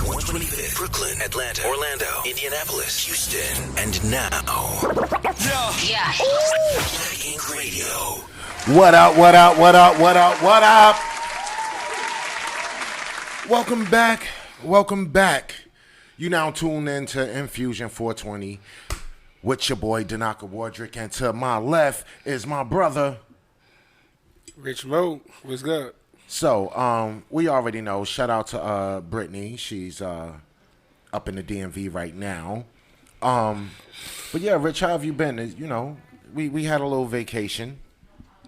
125th, Brooklyn, Atlanta, Orlando, Indianapolis, Houston, and now, Yeah. Black Ink Radio. What up, what up, what up, what up, what up? Welcome back, welcome back. You now tune in to Infusion 420 with your boy Denocka Wardrick, and to my left is my brother Rich Mo, what's good? So, we already know. Shout out to Brittany. She's up in the DMV right now. But yeah, Rich, how have you been? You know, we had a little vacation.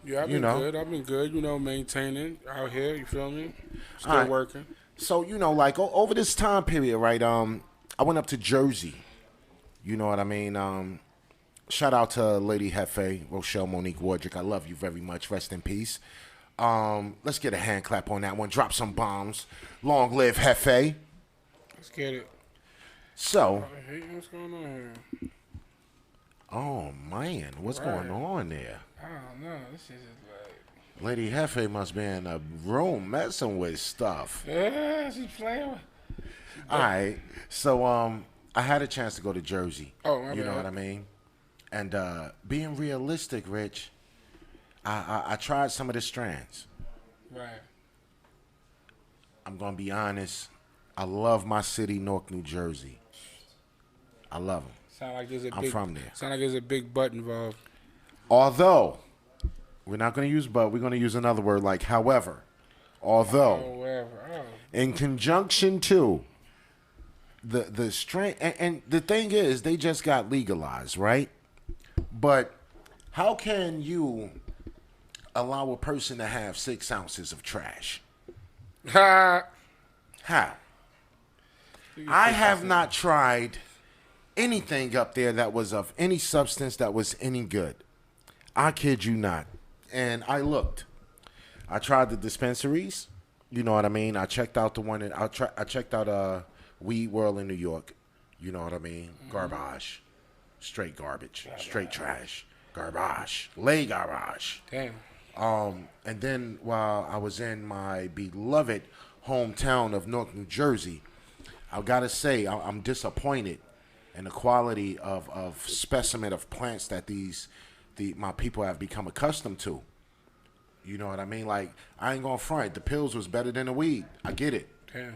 Yeah, I've been good. I've been good. You know, maintaining out here. You feel me? Still working. So you know, like over this time period, right? I went up to Jersey. You know what I mean? Shout out to Lady Hefe, Rochelle Monique Wardrick. I love you very much. Rest in peace. Let's get a hand clap on that one. Drop some bombs. Long live Hefe. Let's get it. So. Hey, what's going on here? Oh, man. What's going on there? I don't know. This is like. Lady Hefe must be in a room messing with stuff. Yeah, she's playing. All right. So, I had a chance to go to Jersey. Oh, my You know bad. what I mean? And being realistic, Rich, I tried some of the strands. Right. I'm going to be honest. I love my city, Newark, New Jersey. I love them. Sound like there's a I'm big, from there. Sound like there's a big butt involved. Although, we're not going to use but, we're going to use another word like however. Although, Oh, wherever. Oh. in conjunction to the strain, and the thing is, they just got legalized, right? But how can you allow a person to have 6 ounces of trash? Ha! How? I have not tried anything up there that was of any substance that was any good. I kid you not. And I looked. I tried the dispensaries. You know what I mean? I checked out the one. I checked out Weed World in New York. You know what I mean? Garbage. Straight garbage. Straight trash. Garbage. Lay garbage. Damn. And then while I was in my beloved hometown of Newark, New Jersey, I gotta say I'm disappointed in the quality of specimen of plants that my people have become accustomed to. You know what I mean? Like, I ain't gonna front. The pills was better than the weed. I get it. Damn.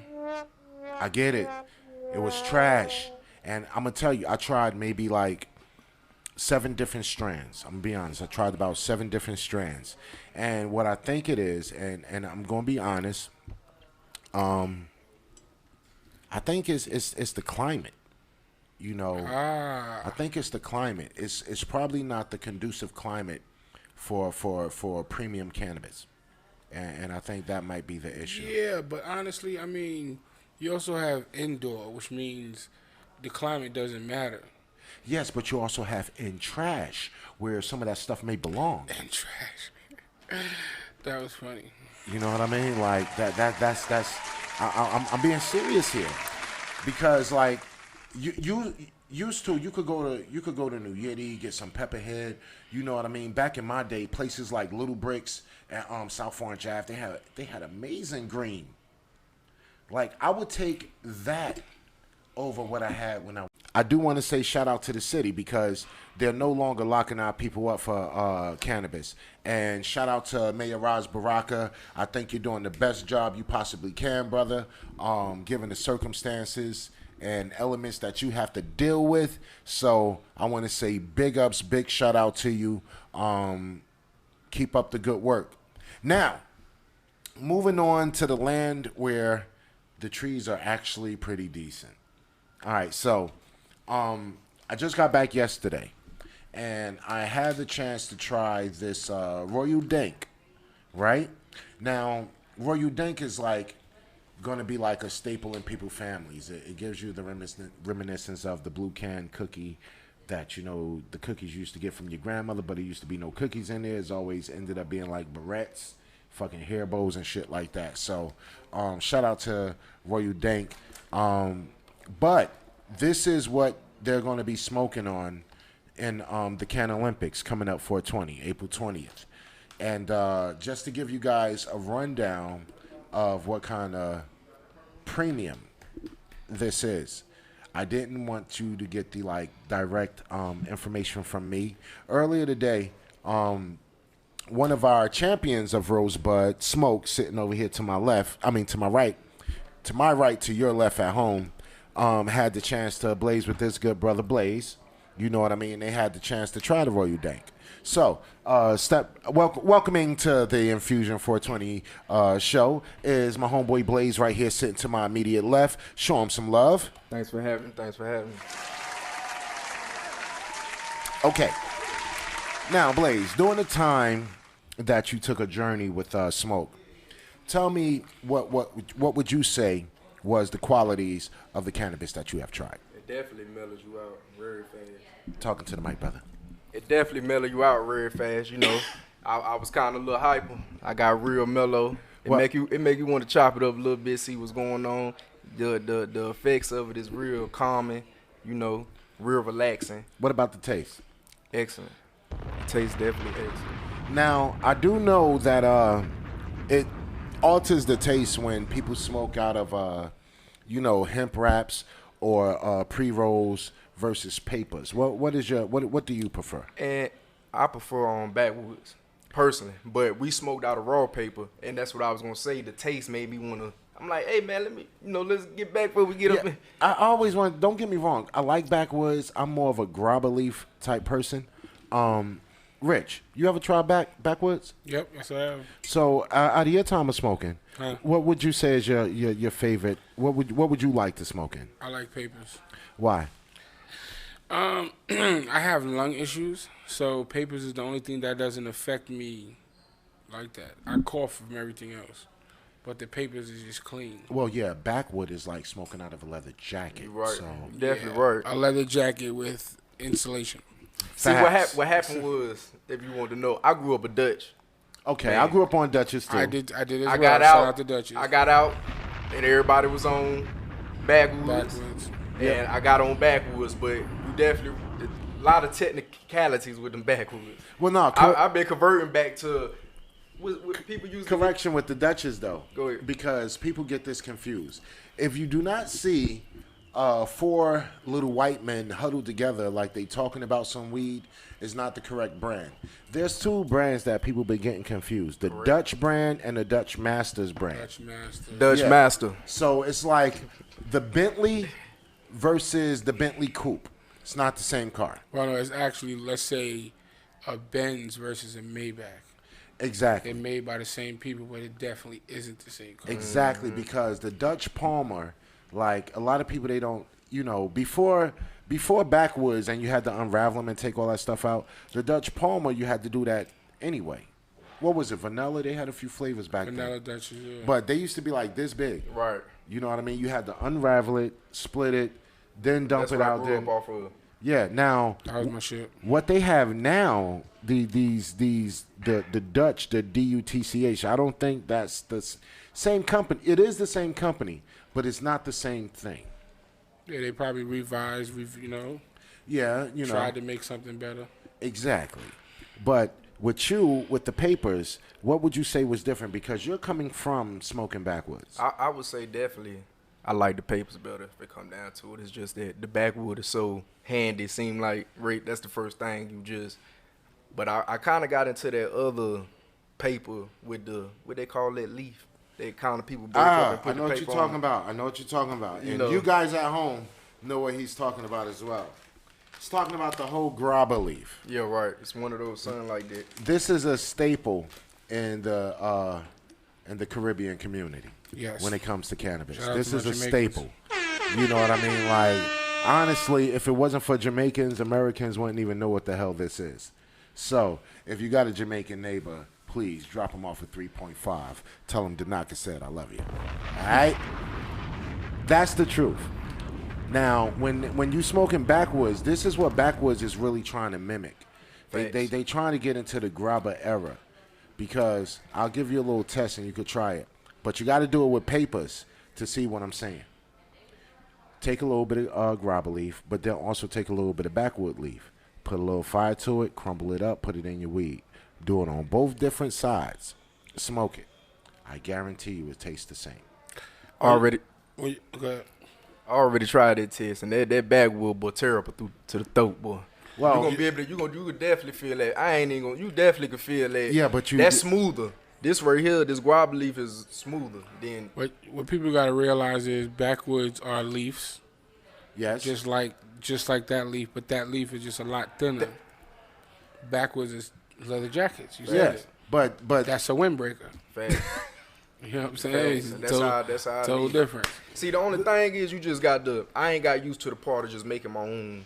I get it. It was trash. And I'm gonna tell you, I tried maybe like 7 different strands. I'm gonna be honest. I tried about 7 different strands. And what I think it is, and I'm gonna be honest, I think it's the climate. You know, I think it's the climate. It's probably not the conducive climate for premium cannabis. And I think that might be the issue. Yeah, but honestly, I mean, you also have indoor, which means the climate doesn't matter. Yes, but you also have in trash where some of that stuff may belong. And trash. That was funny. You know what I mean? Like that's I'm being serious here, because like you used to, you could go to New Yiddy, get some pepperhead. You know what I mean? Back in my day, places like Little Bricks and South Orange Ave, they had amazing green. Like, I would take that over what I had when I do want to say shout out to the city, because they're no longer locking our people up for cannabis. And shout out to Mayor Raz Baraka. I think you're doing the best job you possibly can, brother, given the circumstances and elements that you have to deal with. So I want to say big ups, big shout out to you. Keep up the good work. Now, moving on to the land where the trees are actually pretty decent. All right, so I just got back yesterday, and I had the chance to try this Royal Dank, right? Now, Royal Dank is like going to be like a staple in people's families. It gives you the reminiscence of the blue can cookie that, you know, the cookies you used to get from your grandmother, but there used to be no cookies in there. It's always ended up being like barrettes, fucking hair bows and shit like that. So shout out to Royal Dank. But this is what they're going to be smoking on in the Can Olympics coming up 420, April 20th. And just to give you guys a rundown of what kind of premium this is. I didn't want you to get the like direct information from me. Earlier today, one of our champions of Rosebud, Smoke, sitting over here to my left, I mean to my right, to your left at home, had the chance to blaze with this good brother Blaze. You know what I mean? They had the chance to try the Royal Dank. So, welcoming to the Infusion 420 show is my homeboy Blaze right here sitting to my immediate left. Show him some love. Thanks for having me. Okay. Now, Blaze, during the time that you took a journey with Smoke, tell me what would you say was the qualities of the cannabis that you have tried? It definitely mellows you out very fast. Talking to the mic, brother. It definitely mellows you out very fast. You know, I was kind of a little hyper. I got real mellow. It make you want to chop it up a little bit, see what's going on. The effects of it is real calming. You know, real relaxing. What about the taste? Excellent. It tastes definitely excellent. Now, I do know that it alters the taste when people smoke out of, hemp wraps or pre-rolls versus papers. What do you prefer? And I prefer on backwoods, personally. But we smoked out of raw paper, and that's what I was gonna say. The taste made me wanna. I'm like, hey man, let's get back before we get up. I always want. Don't get me wrong. I like backwoods. I'm more of a Grabba Leaf type person. Rich, you ever tried backwoods? Yep, yes I have. So out of your time of smoking, what would you say is your favorite? What would you like to smoke in? I like papers. Why? I have lung issues, so papers is the only thing that doesn't affect me like that. I cough from everything else, but the papers is just clean. Well, yeah, backwood is like smoking out of a leather jacket. Right, so. definitely right. A leather jacket with insulation. See, what happened was, if you want to know, I grew up a Dutch. Okay, Man. I grew up on Dutchess too. I did as well. I got Shout out. out to Dutchess. I got out, and everybody was on backwoods. And I got on backwoods, but we definitely a lot of technicalities with them backwoods. Well, no, I've been converting back to what people use. Correction with the Dutchess though. Go ahead. Because people get this confused. If you do not see 4 little white men huddled together like they talking about some weed, is not the correct brand. There's 2 brands that people been getting confused: the Dutch brand and the Dutch Masters brand. Dutch Master. So it's like the Bentley versus the Bentley Coupe. It's not the same car. Well, no, it's actually, let's say, a Benz versus a Maybach. Exactly. They're made by the same people, but it definitely isn't the same car. Exactly, because the Dutch Palmer, like a lot of people, they don't, before backwoods and you had to unravel them and take all that stuff out, the Dutch Palmer, you had to do that anyway. What was it, vanilla? They had a few flavors back then. Vanilla Dutchess, yeah. But they used to be like this big. Right. You know what I mean? You had to unravel it, split it, then dump it out. That's what I grew up off of. Yeah, now That was my shit. what they have now, the Dutch, the DUTCH, I don't think that's the same company. It is the same company, but it's not the same thing. Yeah, they probably revised, Yeah, tried to make something better. Exactly. But with the papers, what would you say was different? Because you're coming from smoking backwoods. I would say definitely I like the papers better if it come down to it. It's just that the backwood is so handy. It seemed like that's the first thing you just. But I kind of got into that other paper with what they call that leaf. They kind of people break up and put I know the what paper you're talking on. about. I know what you're talking about. And know. you guys at home know what he's talking about as well. He's talking about the whole Grabba Leaf. Yeah, right. It's one of those something like that. This is a staple in the Caribbean community. Yes. When it comes to cannabis, Shout out this to is my a Jamaicans. staple. You know what I mean? Like, honestly, if it wasn't for Jamaicans, Americans wouldn't even know what the hell this is. So, if you got a Jamaican neighbor, please drop him off at 3.5. Tell him Denocka said I love you. All right? That's the truth. Now, when you smoking backwoods, this is what backwoods is really trying to mimic. They trying to get into the Grabba era, because I'll give you a little test and you could try it. But you got to do it with papers to see what I'm saying. Take a little bit of Grabba leaf, but then also take a little bit of backwood leaf. Put a little fire to it, crumble it up, put it in your weed. Do it on both different sides. Smoke it. I guarantee you it tastes the same. Already. Go ahead. I already tried that test, and that backwood boy terrible through to the throat, boy. Well, you gonna be able to, you could definitely feel that. I ain't even gonna. You definitely could feel that. Yeah, but that's smoother. This right here, this Grabba Leaf is smoother than. What people gotta realize is backwoods are leaves. Yes. Just like that leaf, but that leaf is just a lot thinner. Backwoods is leather jackets. You said it. But that's a windbreaker. Fact. You know what I'm saying? That's how total different. See, the only thing is you just got I ain't got used to the part of just making my own.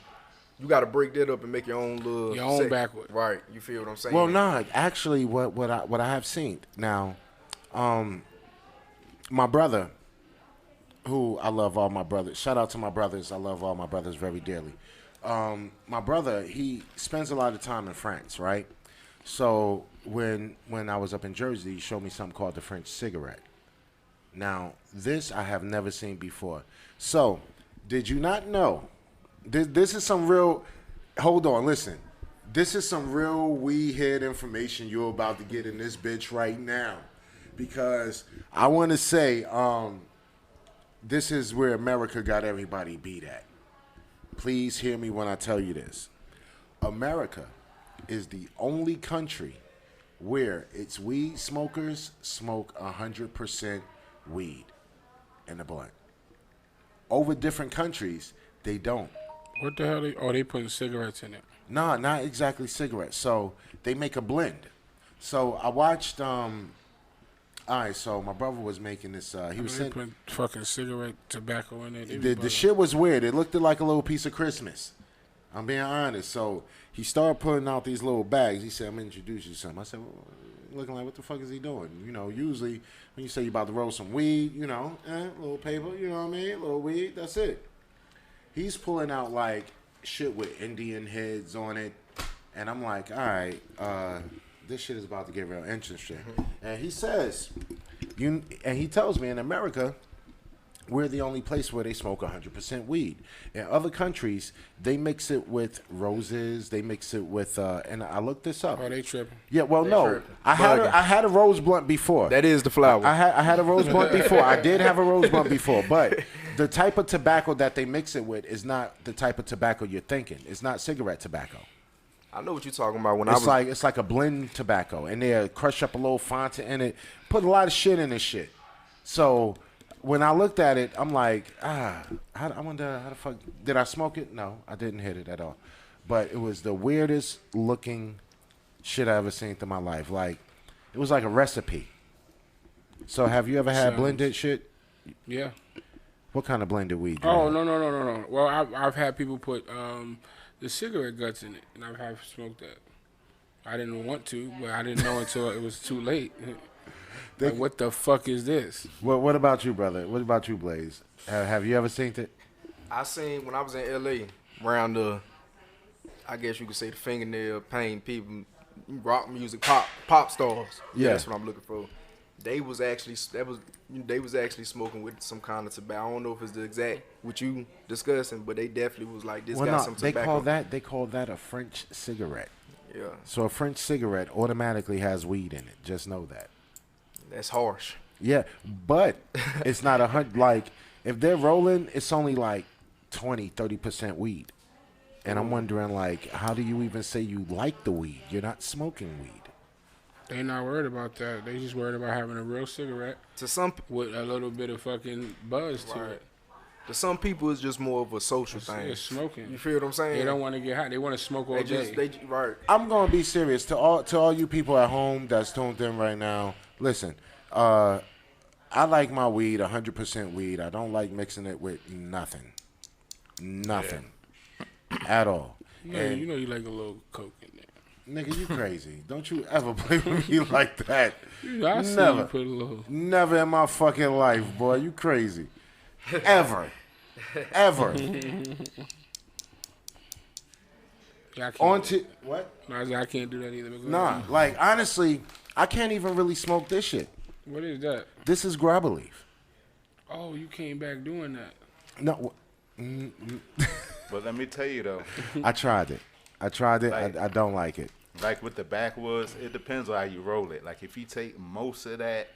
You got to break that up and make your own little backward. Right. You feel what I'm saying? Well, nah. Actually, what I have seen now, my brother, who I love all my brothers. Shout out to my brothers. I love all my brothers very dearly. My brother, he spends a lot of time in France, right? So when I was up in Jersey, he showed me something called the French cigarette. Now, this I have never seen before. So, did you not know? This is some real. Hold on, listen. This is some real weed head information you're about to get in this bitch right now, because I want to say this is where America got everybody beat at. Please hear me when I tell you this. America is the only country where its weed smokers smoke 100% weed in the blunt. Over different countries, they don't. What the hell? They putting cigarettes in it. Nah, not exactly cigarettes. So they make a blend. So I watched. All right, so my brother was making this. He was putting fucking cigarette tobacco in it. The shit was weird. It looked like a little piece of Christmas. I'm being honest. So he started putting out these little bags. He said, "I'm gonna introduce you to something." I said, well, looking like, what the fuck is he doing? You know, usually when you say you're about to roll some weed, you know, little paper, you know what I mean? Little weed, that's it. He's pulling out like shit with Indian heads on it. And I'm like, all right, this shit is about to get real interesting. And he says, and he tells me in America, we're the only place where they smoke 100% weed. In other countries, they mix it with roses. They mix it with, and I looked this up. Oh, they tripping. Yeah, well, no. I had a rose blunt before. That is the flower. I had a rose blunt before. I did have a rose blunt before. But the type of tobacco that they mix it with is not the type of tobacco you're thinking. It's not cigarette tobacco. I know what you're talking about. It's like a blend tobacco. And they crush up a little Fanta in it. Put a lot of shit in this shit. So when I looked at it, I'm like, I wonder how the fuck did I smoke it? No, I didn't hit it at all. But it was the weirdest looking shit I ever seen in my life. Like, it was like a recipe. So have you ever had blended shit? Yeah. What kind of blended weed? Oh, no. Well, I've had people put the cigarette guts in it, and I've had smoked that. I didn't want to, but I didn't know until it was too late. Like, what the fuck is this? What about you, brother? What about you, Blaze? Have you ever seen it? I seen when I was in L.A. around the, I guess you could say the fingernail paint people, rock music, pop stars. Yeah, that's what I'm looking for. They was actually smoking with some kind of tobacco. I don't know if it's the exact what you discussing, but they definitely was like this got some tobacco. They call that a French cigarette. Yeah. So a French cigarette automatically has weed in it. Just know that. That's harsh. Yeah, but it's not 100. Like, if they're rolling, it's only like 20-30% weed. And I'm wondering, like, how do you even say you like the weed? You're not smoking weed. They not worried about that. They just worried about having a real cigarette to some with a little bit of fucking buzz to it. To some people, it's just more of a social thing. It's smoking. You feel what I'm saying? They don't want to get high. They want to smoke all day. Right. I'm gonna be serious to all you people at home that's tuned in right now. Listen, I like my weed 100% weed. I don't like mixing it with nothing at all. You know you like a little coke in there. Nigga, you crazy. Don't you ever play with me like that. I see you put a little. Never in my fucking life, boy. You crazy. Ever. Ever. What? No, I can't do that either. Nah, like, honestly, I can't even really smoke this shit. What is that? This is Grabba Leaf. Oh, you came back doing that. No. But let me tell you, though. I tried it. Like, I don't like it. Like with the backwoods, it depends on how you roll it. Like, if you take most of that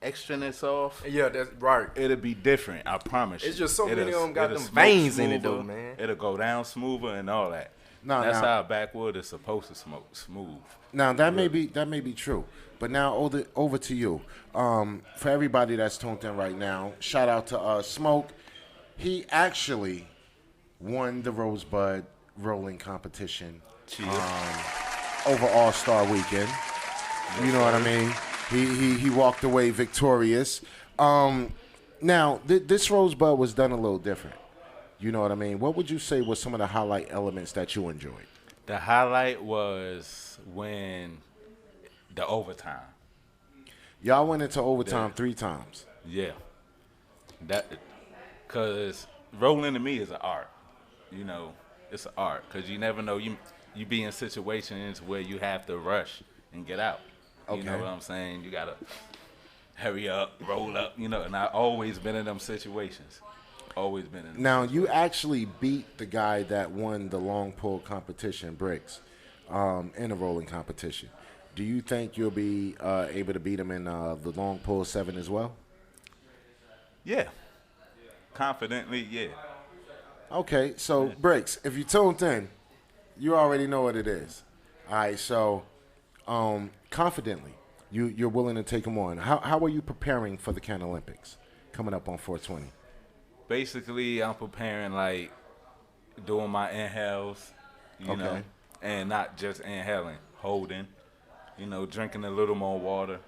extraness off, Yeah, that's right. it'll be different. I promise. It's you. just so many It'll- of them got it'll them smoke veins in it, though, smoother. man. It'll go down smoother and all that. No, That's now- how a backwood is supposed to smoke smooth. Now that may be true, but now over to you. For everybody that's tuned in right now, shout out to Smoke. He actually won the Rosebud rolling competition over All Star Weekend. You know what I mean? He walked away victorious. Now this Rosebud was done a little different. You know what I mean? What would you say was some of the highlight elements that you enjoyed? The highlight was when the overtime. Y'all went into overtime 3 times. Yeah. Because rolling to me is an art. You know, it's an art. Because you never know. You be in situations where you have to rush and get out. You know Okay. what I'm saying? You got to hurry up, roll up, you know. And I've always been in them situations. Always been in them. Now, you actually beat the guy that won the long pull competition, Bricks, in the rolling competition. Do you think you'll be able to beat him in the long pull 7 as well? Yeah. Confidently, yeah. Okay, so Bricks, if you tuned in, you already know what it is. All right, so confidently, you're willing to take him on. How are you preparing for the Can Olympics coming up on 420? Basically, I'm preparing, like, doing my inhales, you know, and not just inhaling, holding, you know, drinking a little more water.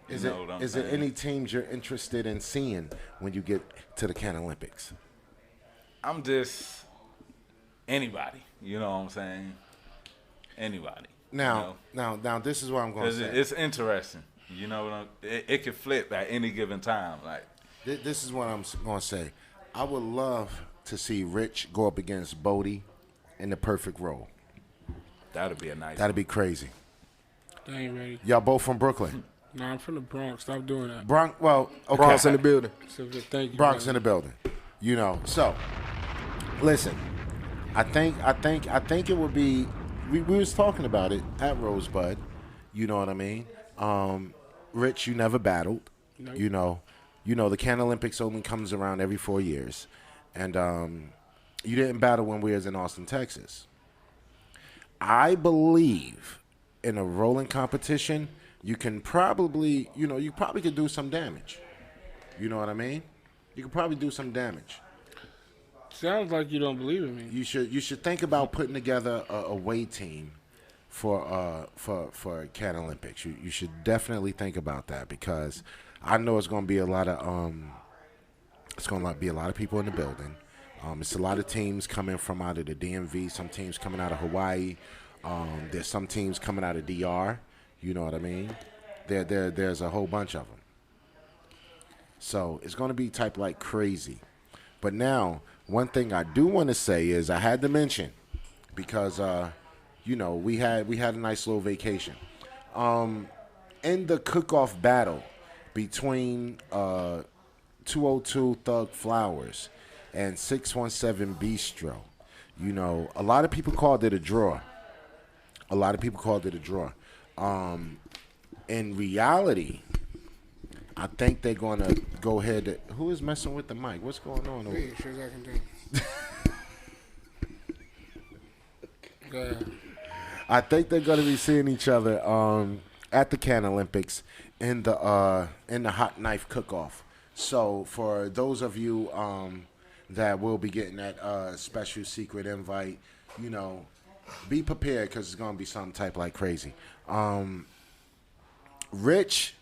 Is know what I'm there saying? any teams you're interested in seeing when you get to the Can Olympics? I'm just anybody, you know what I'm saying? Anybody. Now, this is what I'm going to 'Cause say. it's interesting, you know. It can flip at any given time, like. This is what I'm going to say. I would love to see Rich go up against Bodie in the perfect role. That'd be a nice. That'd be crazy. They ain't ready. Y'all both from Brooklyn. No, I'm from the Bronx. Stop doing that. Well, okay. Bronx in the building. So, thank you. Bronx in brother. the building. You know. So, listen. I think it would be. We was talking about it at Rosebud. You know what I mean? Rich, you never battled. Nope. You know the Can Olympics only comes around every 4 years, and you didn't battle when we was in Austin, Texas. I believe in a rolling competition, you can probably, you probably could do some damage. You know what I mean? You could probably do some damage. Sounds like you don't believe in me. You should think about putting together a away team for Can Olympics. You should definitely think about that because I know it's going to be a lot of people in the building. It's a lot of teams coming from out of the DMV. Some teams coming out of Hawaii. There's some teams coming out of DR. You know what I mean? There's a whole bunch of them. So it's going to be type like crazy. But now, one thing I do want to say is I had to mention because we had a nice little vacation. In the cook-off battle between 202 Thug Flowers and 617 Bistro, a lot of people called it a draw. In reality, I think they're going to go ahead. Who is messing with the mic? What's going on over Hey, sure as I can do. Go ahead. I think they're going to be seeing each other at the Can Olympics in the hot knife cook-off. So for those of you that will be getting that special secret invite, be prepared because it's going to be something type like crazy. Rich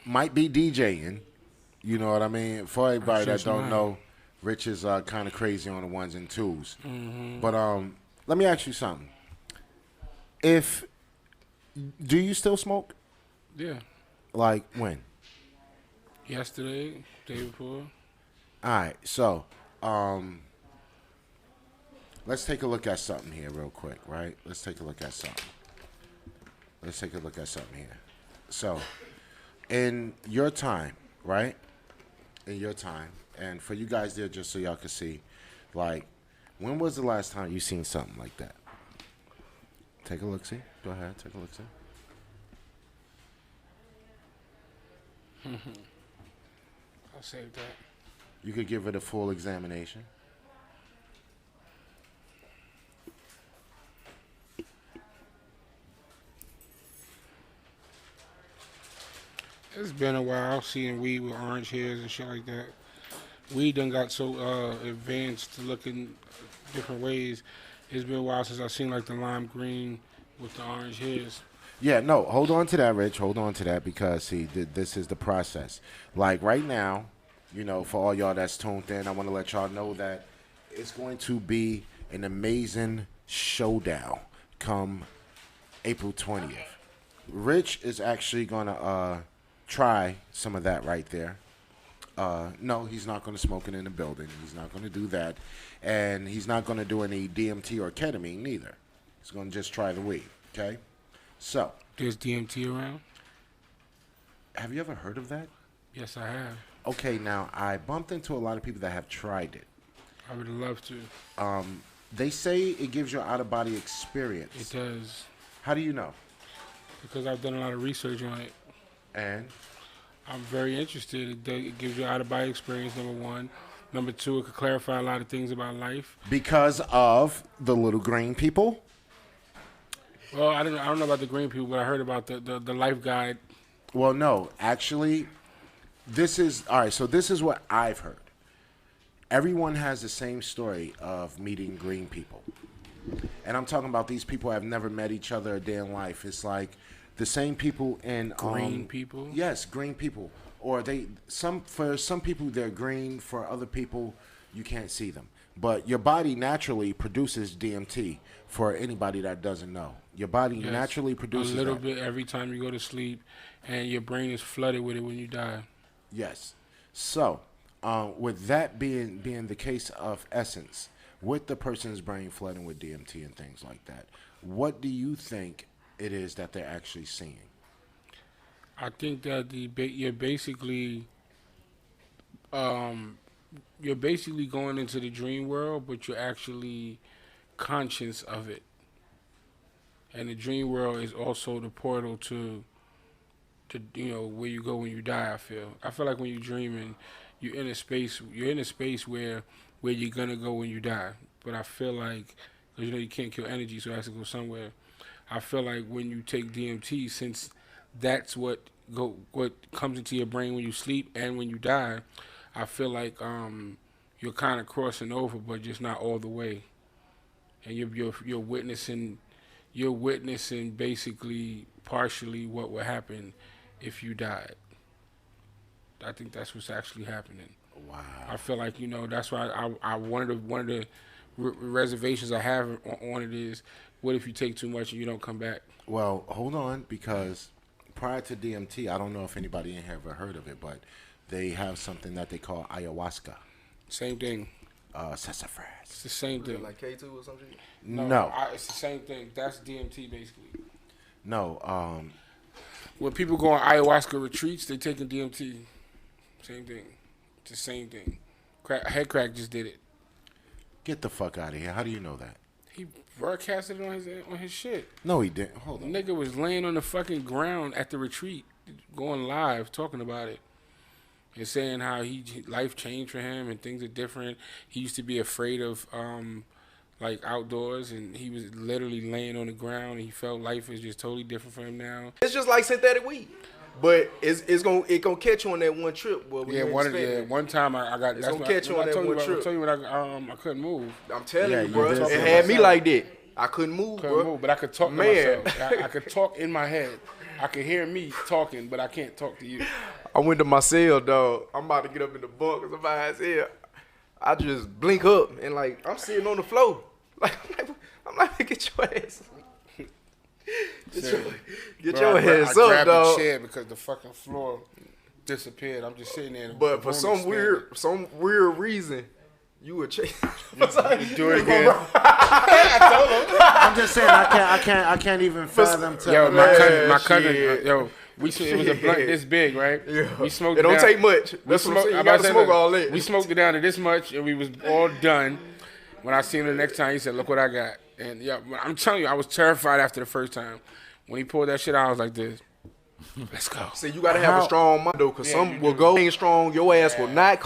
might be DJing. You know what I mean? For everybody that don't know, Rich is kind of crazy on the ones and twos. Mm-hmm. But let me ask you something. Do you still smoke? Yeah. Like when? Yesterday, day before. All right, so let's take a look at something here real quick, right? Let's take a look at something here. So, in your time, right? In your time, and for you guys there, just so y'all can see, like, when was the last time you seen something like that? Take a look, see. Go ahead, take a look, see. I'll save that. You could give it a full examination. It's been a while seeing weed with orange hairs and shit like that. Weed done got so advanced to look in different ways. It's been a while since I've seen like the lime green with the orange hairs. Yeah, no, hold on to that, Rich. Hold on to that because, see, this is the process. Like right now, you know, for all y'all that's tuned in, I want to let y'all know that it's going to be an amazing showdown come April 20th. Rich is actually going to try some of that right there. No, he's not going to smoke it in the building. He's not going to do that. And he's not going to do any DMT or ketamine neither. He's going to just try the weed, okay? So. There's DMT around? Have you ever heard of that? Yes, I have. Okay, now, I bumped into a lot of people that have tried it. I would love to. They say it gives you an out-of-body experience. It does. How do you know? Because I've done a lot of research on it. And? I'm very interested. It gives you an out-of-body experience, number one. Number two, it could clarify a lot of things about life. Because of the little green people? Well, I don't know about the green people, but I heard about the life guide. Well, no. Actually, this is what I've heard. Everyone has the same story of meeting green people. And I'm talking about these people have never met each other a day in life. It's like the same people in green people? Yes, green people. Or for some people they're green, for other people you can't see them. But your body naturally produces DMT for anybody that doesn't know. Your body naturally produces a little bit every time you go to sleep, and your brain is flooded with it when you die. Yes. So, with that being the case of essence, with the person's brain flooding with DMT and things like that, what do you think it is that they're actually seeing? I think that you're basically going into the dream world, but you're actually conscious of it. And the dream world is also the portal to where you go when you die. I feel like when you're dreaming, you're in a space where you're gonna go when you die. But I feel like, because you can't kill energy, so it has to go somewhere. I feel like when you take DMT, since that's what comes into your brain when you sleep and when you die, I feel like you're kind of crossing over, but just not all the way. And you're witnessing basically partially what would happen if you died. I think that's what's actually happening. Wow. I feel like that's why I one of the reservations I have on it is, what if you take too much and you don't come back? Well, hold on, because prior to DMT, I don't know if anybody in here ever heard of it, but they have something that they call ayahuasca. Same thing. Sassafras. It's the same thing. Like K2 or something? No. It's the same thing. That's DMT basically. No. When people go on ayahuasca retreats, they taking DMT. Same thing. It's the same thing. Head Crack just did it. Get the fuck out of here. How do you know that? He broadcasted it on his shit. No, he didn't. Hold on. The nigga was laying on the fucking ground at the retreat, going live, talking about it. And saying how life changed for him and things are different. He used to be afraid of like outdoors, and he was literally laying on the ground, and he felt life is just totally different for him now. It's just like synthetic weed, but it's gonna catch you on that one trip. One time I got. It's gonna catch you on that one trip. I told you when I couldn't move. I'm telling you, bro. It had me like that. I couldn't move, but I could talk to myself. I could talk in my head. I could hear me talking, but I can't talk to you. I went to my cell, dog. I'm about to get up in the bunk because I'm by his cell. I just blink up and like I'm sitting on the floor. I'm like, get your ass. Get your ass up, I grabbed dog. the chair because the fucking floor disappeared. I'm just sitting there. But for some weird reason, you would change. Do it again. I'm just saying, I can't even fathom. My cousin, it was a blunt this big, right? Yeah. We smoked it. Don't take much. That's what I'm saying. You gotta smoke all that. We smoked it down to this much, and we was all done. When I seen him the next time, he said, "Look what I got." And I'm telling you, I was terrified after the first time. When he pulled that shit out, I was like this. Let's go. See, you gotta have a strong mind though, cause some will go ain't strong. Your ass will not